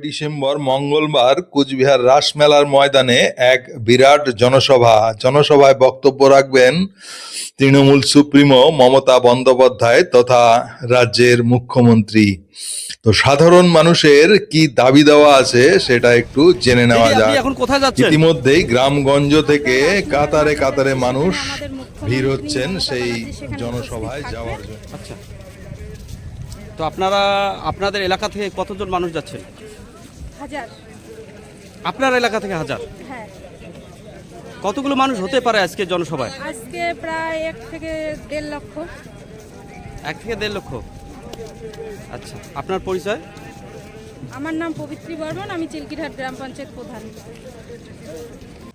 December মঙ্গলবার কুচবিহার রাসমেলার ময়দানে এক বিরাট জনসভায় বক্তব্য রাখবেন তৃণমূল সুপ্রিমো মমতা বন্দ্যোপাধ্যায় তথা রাজ্যের মুখ্যমন্ত্রী। তো সাধারণ মানুষের কি দাবি দেওয়া আছে সেটা একটু জেনে নেওয়া যাক। ইতিমধ্যেই গ্রামগঞ্জ থেকে কাতারে কাতারে মানুষ ভিড় হচ্ছেন সেই জনসভায় যাওয়ার জন্য। আচ্ছা, তো আপনাদের এলাকা থেকে কতজন মানুষ যাচ্ছেন? হাজার। আপনার এলাকা থেকে হাজার? হ্যাঁ। কতগুলো মানুষ হতে পারে আজকে জনসভায়? আজকে প্রায় 1 থেকে 1.5 লক্ষ। 1 থেকে 1.5 লক্ষ। আচ্ছা, আপনার পরিচয়? আমার নাম পবিত্রী বর্মন, আমি চিলকিরহাট গ্রাম পঞ্চায়েত প্রধান।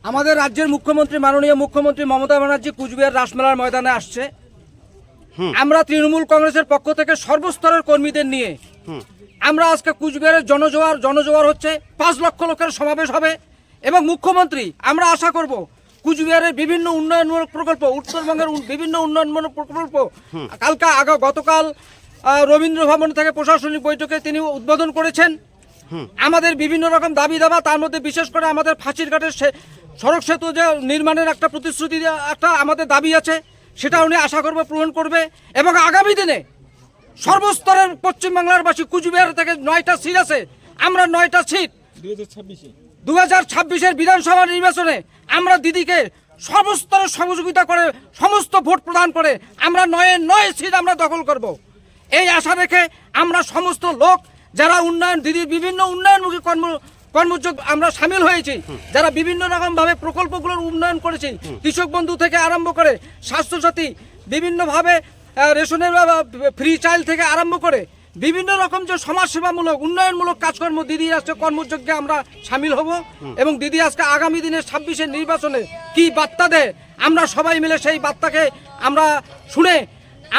আমাদের রাজ্যের মুখ্যমন্ত্রী মাননীয় মুখ্যমন্ত্রী মমতা ব্যানার্জি কুচবিহার রাসমেলার ময়দানে আসছে। আমরা তৃণমূল কংগ্রেসের পক্ষ থেকে সর্বস্তরের কর্মীদের নিয়ে আমরা আজকে কুচবিহারের জনজোয়ার হচ্ছে। 5 লক্ষ লোকের সমাবেশ হবে এবং মুখ্যমন্ত্রী আমরা আশা করব কুচবিহারের বিভিন্ন উন্নয়নমূলক প্রকল্প, উত্তরবঙ্গের বিভিন্ন উন্নয়নমূলক প্রকল্প গতকাল রবীন্দ্র ভবন থেকে প্রশাসনিক বৈঠকে তিনি উদ্বোধন করেছেন। আমাদের বিভিন্ন রকম দাবি দাবা, তার মধ্যে বিশেষ করে আমাদের ফাঁসির ঘাটের সড়ক সেতু যে নির্মাণের একটা প্রতিশ্রুতি, একটা আমাদের দাবি আছে, সেটা উনি আশা করবে পূরণ করবে। এবং আগামী দিনে সর্বস্তরের পশ্চিমবাংলার বাসী কুচবিহার থেকে 9টা সিট আছে, আমরা 9টা সিট 2026-এর বিধানসভা নির্বাচনে আমরা দিদিকে সর্বস্তরের সহযোগিতা করে সমস্ত ভোট প্রদান করে আমরা 9 সিট আমরা দখল করব। এই আশা রেখে আমরা সমস্ত লোক যারা দিদির বিভিন্ন উন্নয়নমুখী কর্মযোগ আমরা সামিল হয়েছি, যারা বিভিন্ন রকমভাবে প্রকল্পগুলোর উন্নয়ন করেছি, কৃষক বন্ধু থেকে আরম্ভ করে স্বাস্থ্যসাথী, বিভিন্নভাবে রেশনের ফ্রি চাইল্ড থেকে আরম্ভ করে বিভিন্ন রকম যে সমাজসেবামূলক উন্নয়নমূলক কাজকর্ম দিদি আজকে কর্মযজ্ঞে আমরা সামিল হব। এবং দিদি আজকে আগামী দিনে 26-এর নির্বাচনে কি বার্তা দেয় আমরা সবাই মিলে সেই বার্তাকে আমরা শুনে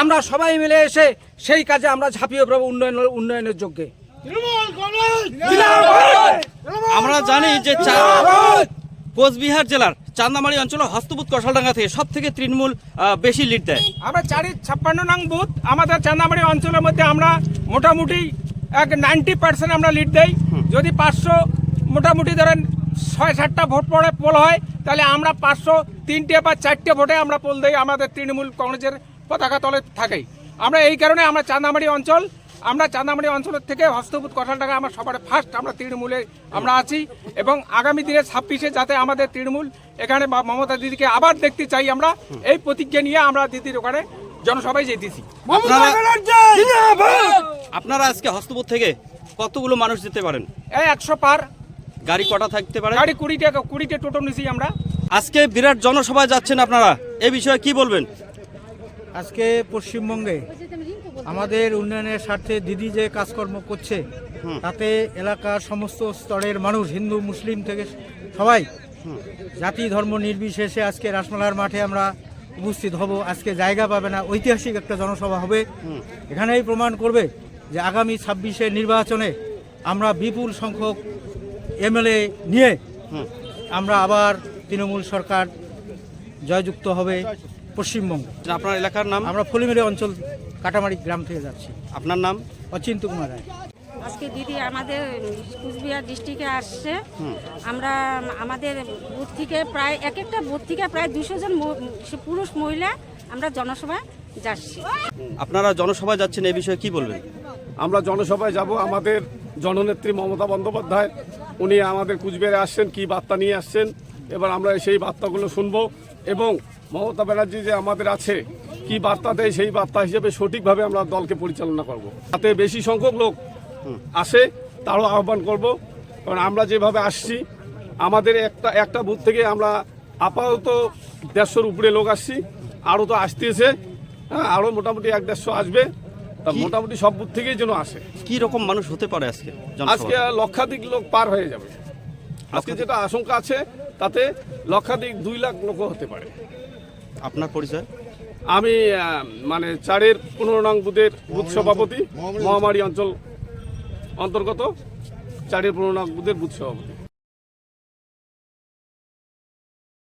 আমরা সবাই মিলে এসে সেই কাজে আমরা ঝাঁপিয়ে পড়ব উন্নয়নের যজ্ঞে। আমরা জানি যে কোচবিহার জেলার চান্দামারি অঞ্চলে হস্তপুত কষালডাঙ্গা থেকে সব থেকে তৃণমূল বেশি লিড দেয়। আমরা 56 নং বুথ আমাদের চান্দামারি অঞ্চলের মধ্যে আমরা মোটামুটি 90% আমরা লিড দেই। যদি 500 মোটামুটি ধরেন 6-7টা ভোট পোল হয়, তাহলে আমরা 503টে বা 4টে ভোটে আমরা পোল দেই আমাদের তৃণমূল কংগ্রেসের পতাকা তলে থাকেই। আমরা এই কারণে আমরা চান্দামারি অঞ্চলের থেকে হস্তপুত কষালডাঙ্গা আমরা সবার ফার্স্ট আমরা তৃণমূলে আমরা আছি। এবং আগামী দিনে 26-এ যাতে আমাদের তৃণমূল এখানে মমতা দিদিকে আবার দেখতে চাই, আমরা এই প্রতিজ্ঞা নিয়ে আমরা দিদির ওখানে জনসভায় যেতেছি। আপনারা আজকে হস্তপুত থেকে কতগুলো মানুষ যেতে পারেন? এই 100 পার। গাড়ি কটা থাকতে পারে? গাড়ি 20টা টোটো নিছি আমরা। আজকে বিরাট জনসভায় যাচ্ছেন আপনারা, এই বিষয়ে কি বলবেন? আজকে পশ্চিমবঙ্গে আমাদের উন্নয়নের স্বার্থে দিদি যে কাজকর্ম করছে তাতে এলাকার সমস্ত স্তরের মানুষ, হিন্দু মুসলিম থেকে সবাই জাতি ধর্ম নির্বিশেষে আজকে রাসমেলার মাঠে আমরা উপস্থিত হব। আজকে জায়গা পাবে না, ঐতিহাসিক একটা জনসভা হবে। এখানেই প্রমাণ করবে যে আগামী 26-এর নির্বাচনে আমরা বিপুল সংখ্যক এমএলএ নিয়ে আমরা আবার তৃণমূল সরকার জয়যুক্ত হবে পশ্চিমবঙ্গ। আপনার এলাকার নাম? আমরা ফলিমারি অঞ্চল কাটামারি গ্রাম থেকে যাচ্ছি। আপনার নাম? অচিন্ত কুমার রায়। আজকে দিদি আমাদের কুচবিহার ডিস্ট্রিক্টে আসছে। আমরা আমাদের বুথ থেকে প্রায় একটা বুথ থেকে প্রায় 200 জন পুরুষ মহিলা আমরা জনসভায় যাচ্ছি। আপনারা জনসভায় যাচ্ছেন, এই বিষয়ে কি বলবেন? আমরা জনসভায় যাব, আমাদের জননেত্রী মমতা বন্দ্যোপাধ্যায় উনি আমাদের কুচবিহারে আসছেন, কি বার্তা নিয়ে আসছেন, এবার আমরা সেই বার্তাগুলো শুনবো। এবং মমতা ব্যানার্জি যে আমাদের আছে কি বার্তা দেয় সেই বার্তা হিসেবে সঠিকভাবে আমরা দলকে পরিচালনা করব। তাতে বেশি সংখ্যক লোক আসে তারও আহ্বান করব। কারণ আমরা যেভাবে আসছি আমাদের একটা বুথ থেকে আমরা আপাতত 150-র উপরে লোক আসছি, আরও তো আসতেছে, হ্যাঁ আরও মোটামুটি 100-150 আসবে। তা মোটামুটি সব বুথ থেকেই যেন আসে। কি রকম মানুষ হতে পারে আজকে? আজকে লক্ষাধিক লোক পার হয়ে যাবে। আজকে যেটা আশঙ্কা আছে তাতে লক্ষাধিক 2 লাখ লোক হতে পারে। আপনার পরিচয়? আমি 4-এর 15 নং বুথের বুথ সভাপতি, মহামারী অঞ্চল অন্তর্গত 4-এর 15 নং বুথের বুথ সভাপতি।